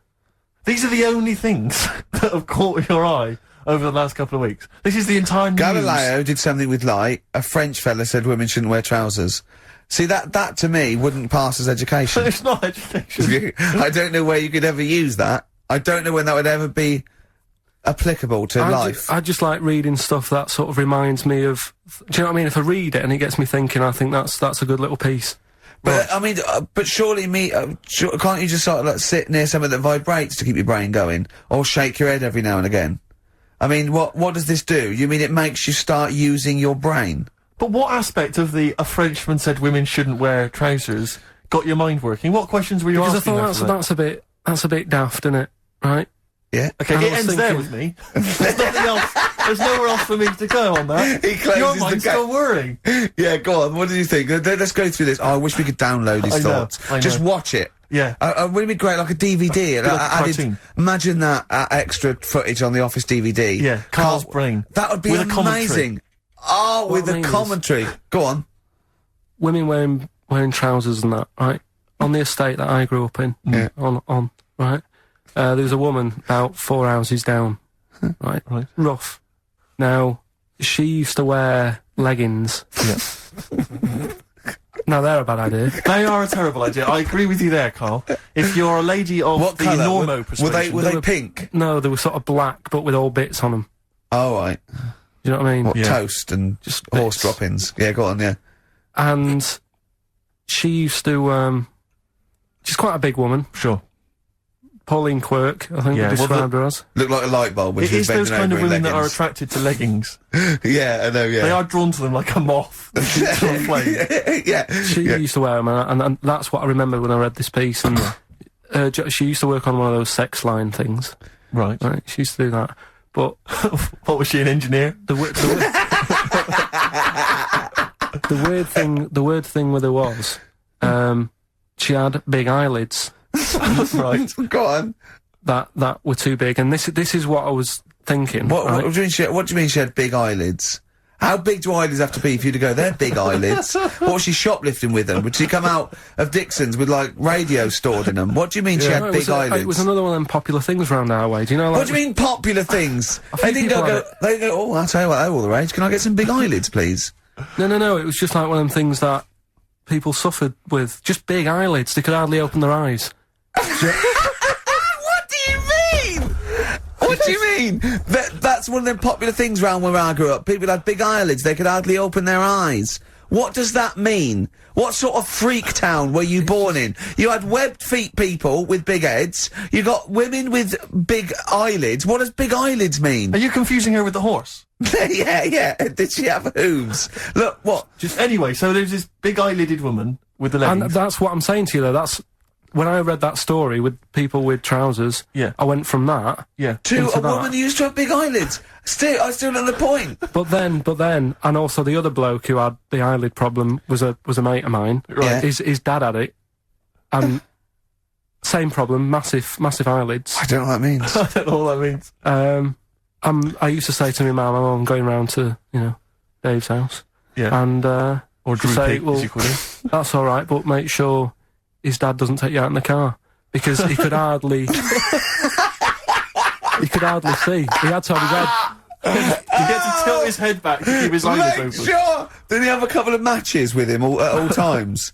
These are the only things that have caught your eye over the last couple of weeks. This is the entire news. Galileo did something with light. A French fella said women shouldn't wear trousers. See, that to me wouldn't pass as education. It's not education. I don't know where you could ever use that. I don't know when that would ever be applicable to life. I just like reading stuff that sort of reminds me of... Do you know what I mean? If I read it and it gets me thinking, I think that's a good little piece. But I mean, but surely can't you just sort of like sit near something that vibrates to keep your brain going, or shake your head every now and again? I mean, what does this do? You mean it makes you start using your brain? But what aspect of a Frenchman said women shouldn't wear trousers got your mind working? What questions were you Because I asking? thought that's a bit daft, isn't it? Right? Yeah. Okay, And it I was ends there thinking- with me. There's nothing else. There's nowhere else for me to go on that. He closes Your the mind's gate. still worrying. Yeah, go on. What do you think? Let's go through this. Oh, I wish we could download his I know, thoughts. I know. Just watch it. Yeah. Wouldn't it be great, like a DVD? like a cartoon. Imagine that extra footage on the Office DVD. Yeah, Carl's brain. That would be With a commentary. amazing. Oh, with I a mean is- commentary. Go on. Women wearing trousers and that, right? On the estate that I grew up in, Yeah. on right? There was a woman about 4 houses down, right? Right. Rough. Now, she used to wear leggings. Yeah. Now, they're a bad idea. They are a terrible idea. I agree with you there, Carl. If you're a lady of What the colour? normo Were persuasion... they pink? No, they were sort of black, but with all bits on them. Oh, right. You know what I mean? What, Yeah. toast and Just horse bits. droppings? Yeah, go on, yeah. And she used to, she's quite a big woman. Sure. Pauline Quirk, I think Yeah, we well, described her as. Look like a light bulb when It she was is those bending kind of over in women that are leggings. attracted to leggings. Yeah, I know, yeah. They are drawn to them like a moth to a flame. Yeah. She yeah. used to wear them, and that's what I remember when I read this piece. And she used to work on one of those sex line things. Right. Right, she used to do that. But What was she, an engineer? the weird thing with her was, she had big eyelids Right. Go on. that were too big, and this is what I was thinking. What, right? what do you mean she had big eyelids? How big do eyelids have to be for you to go, they're big eyelids? What was she shoplifting with them? Would she come out of Dixon's with, like, radio stored in them? What do you mean she had No, big eyelids? it was another one of them popular things around our way. Do you know? Like, What do you mean popular things? A They few didn't people go, have they go, oh, I'll tell you what, they're all the rage. Can I get some big eyelids, please? No. It was just like one of them things that people suffered with. Just big eyelids. They could hardly open their eyes. What do you mean? What do you mean? That's one of them popular things round where I grew up. People had big eyelids, they could hardly open their eyes. What does that mean? What sort of freak town were you born in? You had webbed feet people with big heads, you got women with big eyelids. What does big eyelids mean? Are you confusing her with the horse? yeah. Did she have hooves? Look, what? Anyway, so there's this big eyelidded woman with the And leggings. that's what I'm saying to you, though. That's when I read that story with people with trousers. Yeah. I went from that. Yeah. To into a that. woman who used to have big eyelids. I still don't know the point. But then, and also the other bloke who had the eyelid problem was a mate of mine. Right. His dad had it, and same problem, massive eyelids. I don't know what that means. I don't know what that means. I used to say to my mum, I'm going round to Dave's house, Yeah. and Or Drew say, Pig, well, as you call him. that's all right, but make sure his dad doesn't take you out in the car. because he could hardly... he could hardly see. He had to have his head... He had to tilt his head back to keep his eyes Make open. sure! Didn't he have a couple of matches with him at all times?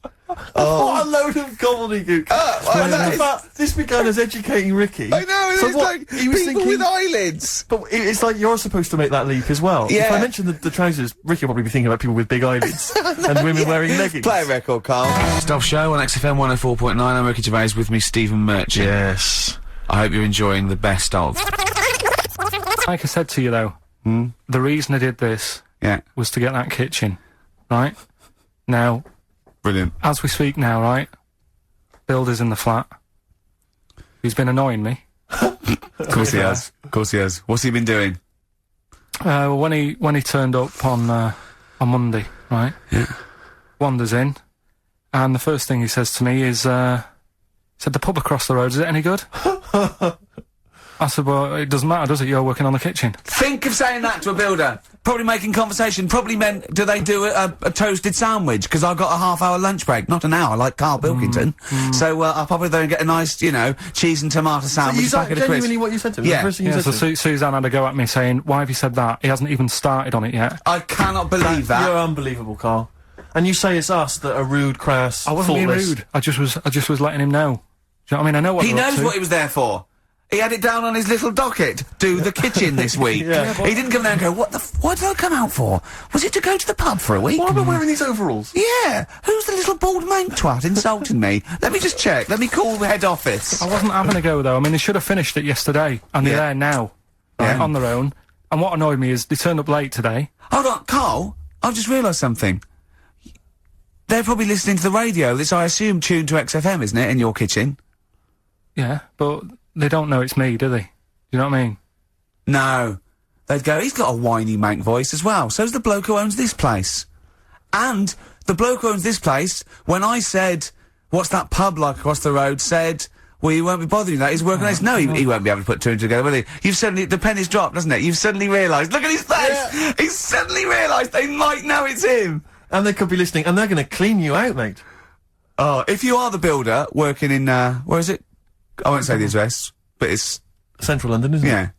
Oh. What a load of gobbledygook. Well, that is- But this began as educating Ricky. I know, So it's what- like he was people thinking- with eyelids. But it's like you're supposed to make that leap as well. If Yeah. I mention the trousers, Ricky will probably be thinking about people with big eyelids and women wearing leggings. Play a record, Carl. Stop show on XFM 104.9. I'm Ricky Gervais, with me Stephen Merchant. Yes. I hope you're enjoying the best of. Like I said to you, though, the reason I did this Yeah, was to get that kitchen, right? Now, brilliant. as we speak now, right, Builder's in the flat. He's been annoying me. Of course he has. Of course he has. What's he been doing? When he turned up on Monday, right? Yeah. Wanders in, and the first thing he says to me is, said, the pub across the road, is it any good? I said, well, it doesn't matter, does it? You're working on the kitchen. Think of saying that to a builder. Probably making conversation. Probably meant, do they do a toasted sandwich? Because I've got a half-hour lunch break. Not an hour, like Karl Pilkington. So I'll pop over there and get a nice, cheese and tomato sandwich. Is that packet of crisps. genuinely what you said to him? Yeah. The first thing you Yeah, said so to him? Suzanne had a go at me saying, why have you said that? He hasn't even started on it yet. I cannot believe that. You're unbelievable, Carl. And you say it's us that are rude, crass, I wasn't being thoughtless. rude. I just was letting him know. Do you know what I mean? I know what He they're up knows to. what he was there for. He had it down on his little docket. Do the kitchen this week. Yeah, he didn't come there and go, what did I come out for? Was it to go to the pub for a week? Why am I wearing these overalls? Yeah. Who's the little bald mank twat insulting me? Let me just check. Let me call head office. I wasn't having a go, though. I mean, they should have finished it yesterday, and they're Yeah. there now, right, Yeah. on their own. And what annoyed me is they turned up late today. Hold on, Carl. I've just realised something. They're probably listening to the radio. This, I assume, tuned to XFM, isn't it, in your kitchen? Yeah, but they don't know it's me, do they? You know what I mean? No. They'd go, he's got a whiny mank voice as well. So's the bloke who owns this place. And the bloke who owns this place, when I said, what's that pub like across the road, said, well, you won't be bothering that. He's working on this. No, he won't be able to put two and two together, will he? You've suddenly, the penny's dropped, doesn't it? You've suddenly realised. Look at his face! Yeah. He's suddenly realised they might know it's him. And they could be listening, and they're going to clean you out, mate. Oh, if you are the builder working in, where is it? I won't say the address, but it's, Central London, isn't it? yeah.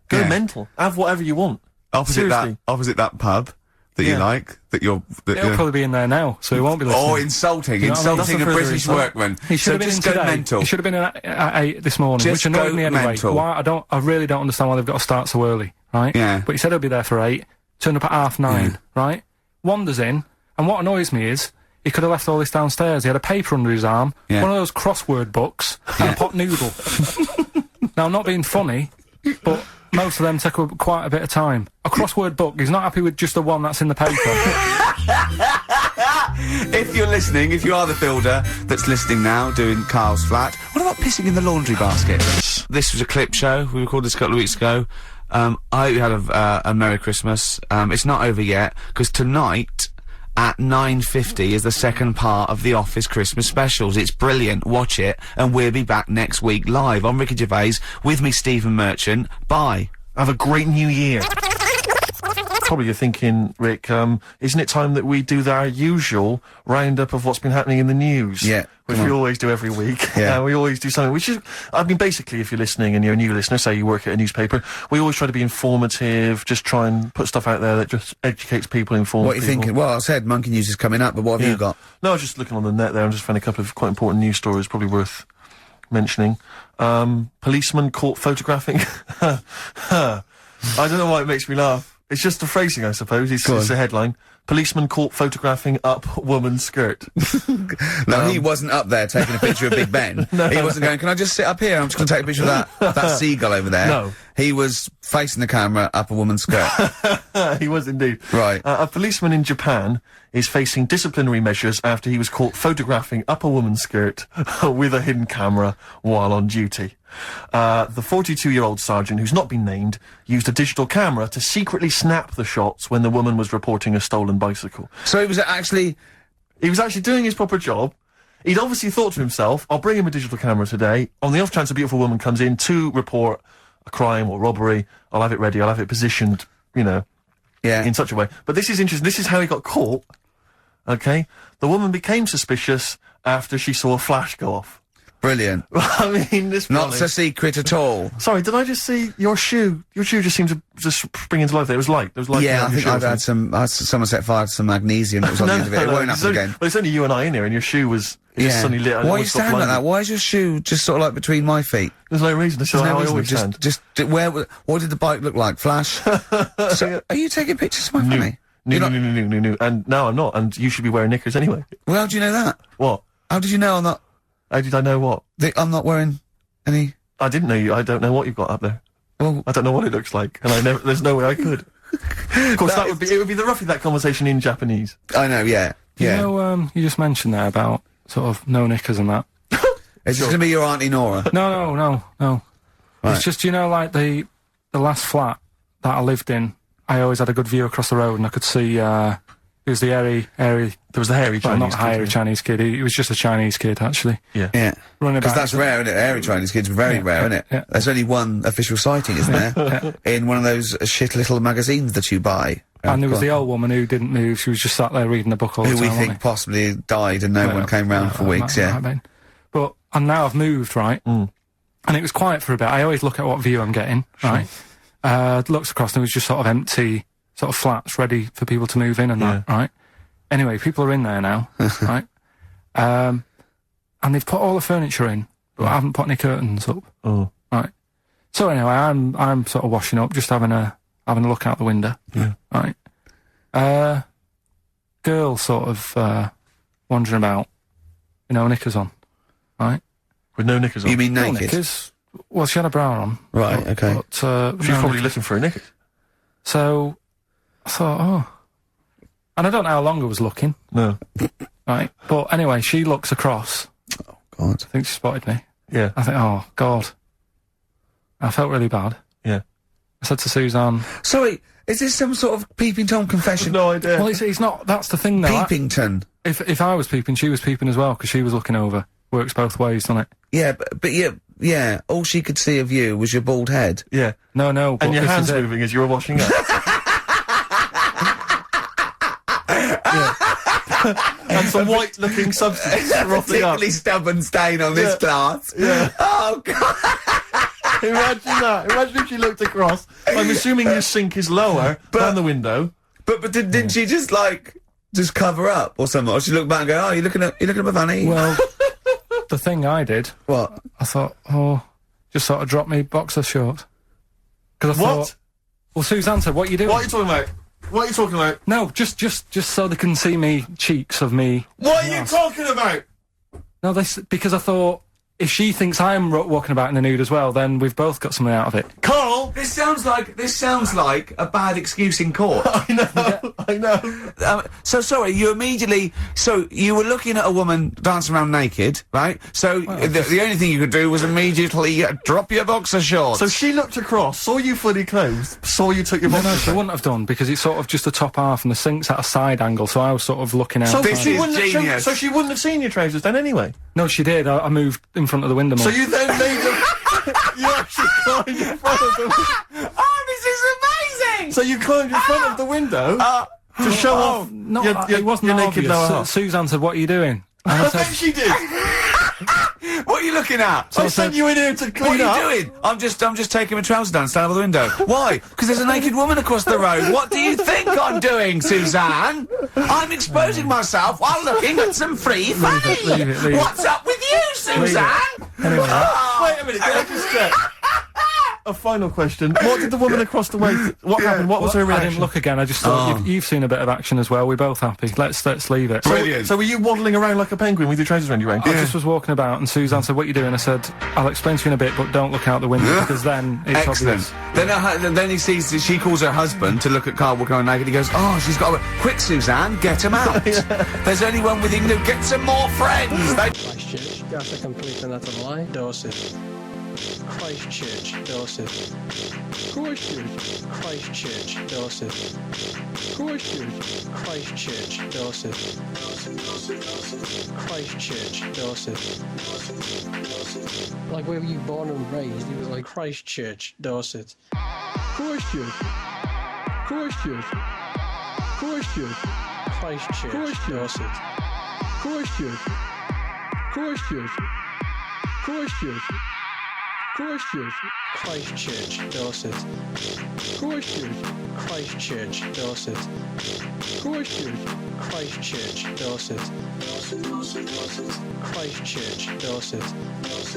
Go Yeah. mental. Have whatever you want. Opposite Seriously. that pub that you Yeah. like, that you're, He'll probably be in there now, so he won't be listening. oh, insulting, You know what I mean? insulting a That's a further British insult. workman. He should So have been just in go today. mental. He should have been in at 8 this morning, Just which annoyed go me anyway. mental. Why? I really don't understand why they've got to start so early, right? Yeah. But he said he'll be there for 8, turned up at 9:30, right? Wanders in, and what annoys me is, he could have left all this downstairs. He had a paper under his arm, Yeah. one of those crossword books, and a pot noodle. Now, I'm not being funny, but most of them take quite a bit of time. A crossword book, he's not happy with just the one that's in the paper. If you're listening, if you are the builder that's listening now, doing Carl's flat, what about pissing in the laundry basket? This was a clip show. We recorded this a couple of weeks ago. I hope you had a Merry Christmas. It's not over yet, because tonight, at 9:50 is the second part of The Office Christmas specials. It's brilliant. Watch it, and we'll be back next week live. I'm Ricky Gervais, with me Stephen Merchant. Bye. Have a great new year. Probably you're thinking, Rick, isn't it time that we do our usual roundup of what's been happening in the news? Yeah, Which come we on. always do every week. Yeah. We always do something, which is, I mean, basically, if you're listening and you're a new listener, say you work at a newspaper, we always try to be informative, just try and put stuff out there that just educates people, informs What are you people. thinking? Well, I said Monkey News is coming up, but what have Yeah. you got? No, I was just looking on the net there and just found a couple of quite important news stories, probably worth mentioning. Policeman caught photographing. I don't know why it makes me laugh. It's just the phrasing, I suppose. It's a headline. Policeman caught photographing up woman's skirt. No, he wasn't up there taking a picture of Big Ben. He wasn't going, can I just sit up here? I'm just going to take a picture of that seagull over there. No. He was facing the camera up a woman's skirt. He was indeed. Right. A policeman in Japan is facing disciplinary measures after he was caught photographing up a woman's skirt with a hidden camera while on duty. The 42-year-old sergeant, who's not been named, used a digital camera to secretly snap the shots when the woman was reporting a stolen bicycle. So he was actually... He was actually doing his proper job. He'd obviously thought to himself, I'll bring him a digital camera today. On the off chance a beautiful woman comes in to report a crime or robbery, I'll have it ready, I'll have it positioned, you know, Yeah. in such a way. But this is interesting. This is how he got caught. Okay? The woman became suspicious after she saw a flash go off. Brilliant. I mean, this. Not so secret at all. Sorry, did I just see your shoe? Your shoe just seemed to just spring into life there. It was light. There was light. Yeah, I in your think shoe or I've had something. someone set fire to some magnesium that was on the end of it. It won't it's happen only, again. Well, it's only you and I in here, and your shoe was just suddenly lit. Why are you standing like that? Why is your shoe just sort of like between my feet? There's no reason. This is how I reason. always stand. What did the bike look like? Flash? So, are you taking pictures of my family? No. And no, I'm not. And you should be wearing knickers anyway. Well, how do you know that? What? How did you know I'm not? How did I know what? I'm not wearing any. I didn't know you. I don't know what you've got up there. Well, I don't know what it looks like, and there's no way I could. Of course, it would be roughly that conversation in Japanese. I know, yeah. You know, you just mentioned there about sort of no knickers and that. Is this going to be your Auntie Nora? No. Right. It's just, you know, like the last flat that I lived in, I always had a good view across the road and I could see, it was the hairy... There was the hairy Chinese not hairy Chinese kid, he was just a Chinese kid, actually. Yeah. Running Because about. that's rare, isn't it? Hairy Chinese kids, very rare, isn't it? Yeah. There's only one official sighting, isn't there? In one of those shit little magazines that you buy. And there was the old woman who didn't move, she was just sat there reading a book all the Who time, we wasn't think possibly died and no one came round for weeks, might have been. But, and now I've moved, right? And it was quiet for a bit. I always look at what view I'm getting, right? Looks across and it was just sort of empty, sort of flats ready for people to move in and that, right? Anyway, people are in there now, right? And they've put all the furniture in, but I haven't put any curtains up. Oh. Right. So anyway, I'm sort of washing up, just having a look out the window. Yeah. Right. Girl sort of wandering about, you know, knickers on. Right. With no knickers on. You mean No naked? knickers. Well, she had a bra on. Right, okay. But, She was probably looking for a knickers. So I thought, oh. And I don't know how long I was looking. No. Right. But anyway, she looks across. Oh, God. I think she spotted me. Yeah. I think, oh, God. I felt really bad. Yeah. I said to Suzanne... Sorry, is this some sort of Peeping Tom confession? No idea. Well, it's not... That's the thing, though. Peepington. If I was peeping, she was peeping as well, because she was looking over. Works both ways, doesn't it? Yeah, but yeah, all she could see of you was your bald head. Yeah. No, but And your this hands is it. moving as you were washing up. And some white-looking substance frothing up. Particularly stubborn stain on this glass. Yeah. Oh, God. Imagine that. Imagine if she looked across. I'm assuming your sink is lower than the window. But didn't she just cover up or something? Or she looked back and go, oh, you're looking at my fanny? Well, the thing I did, What? I thought, just sort of drop me boxer shorts. Because I thought... Well, Suzanne said, what are you doing? What are you talking about? What are you talking about? No, just so they can see me cheeks of me. What are you talking about? No, because I thought, if she thinks I'm walking about in the nude as well, then we've both got something out of it. Carl! This sounds like a bad excuse in court. I know. So sorry, you were looking at a woman dancing around naked, right? So the only thing you could do was immediately drop your boxer shorts. So she looked across, saw you fully clothed, saw you took your No, boxers she off. wouldn't have done, because it's sort of just the top half and the sink's at a side angle, so I was sort of looking out. So This she is wouldn't have genius. so she wouldn't have seen your trousers then anyway. No, she did. I moved in front of the window more. So you then made them. You actually climbed in front of them. Oh, this is amazing! So you climbed in front of the window to show off No, your it wasn't your naked obvious. lower half. Suzanne said, what are you doing? And I I said, bet she did. What are you looking at? I sent you in here to What clean are up. you doing? I'm just taking my trousers down, stand over the window. Why? Because there's a naked woman across the road. What do you think I'm doing, Suzanne? I'm exposing myself while looking at some free fanny. leave it. What's up with you, Suzanne? Anyway, Wait a minute, can I just check? A final question. What did the woman across the way... What happened? What was her I reaction? didn't look again. I just thought, you've seen a bit of action as well. We're both happy. Let's leave it. So were you waddling around like a penguin with your trousers around your ankles? I just was walking about, and Suzanne said, what are you doing? I said, I'll explain to you in a bit, but don't look out the window, because then it's Excellent. obvious. Then he sees, she calls her husband to look at Karl walking around naked. He goes, oh, she's got a... Quick, Suzanne, get him out. There's only one with him to get some more friends. Christchurch, that's a complete and utter lie. Dorset. Christchurch, Dorset. Christchurch, Christchurch, Dorset. Christchurch, Christchurch, Dorset. Christchurch, Dorset. Like where were you born and raised? It was like Christchurch, Dorset. Christchurch, Christchurch, Christchurch, Christchurch, Dorset. Christchurch, Christchurch, Christchurch. Christchurch. Christchurch, Dorset. Christchurch. Christchurch, Dorset. Christchurch. Christchurch, Dorset. Christchurch, Dorset.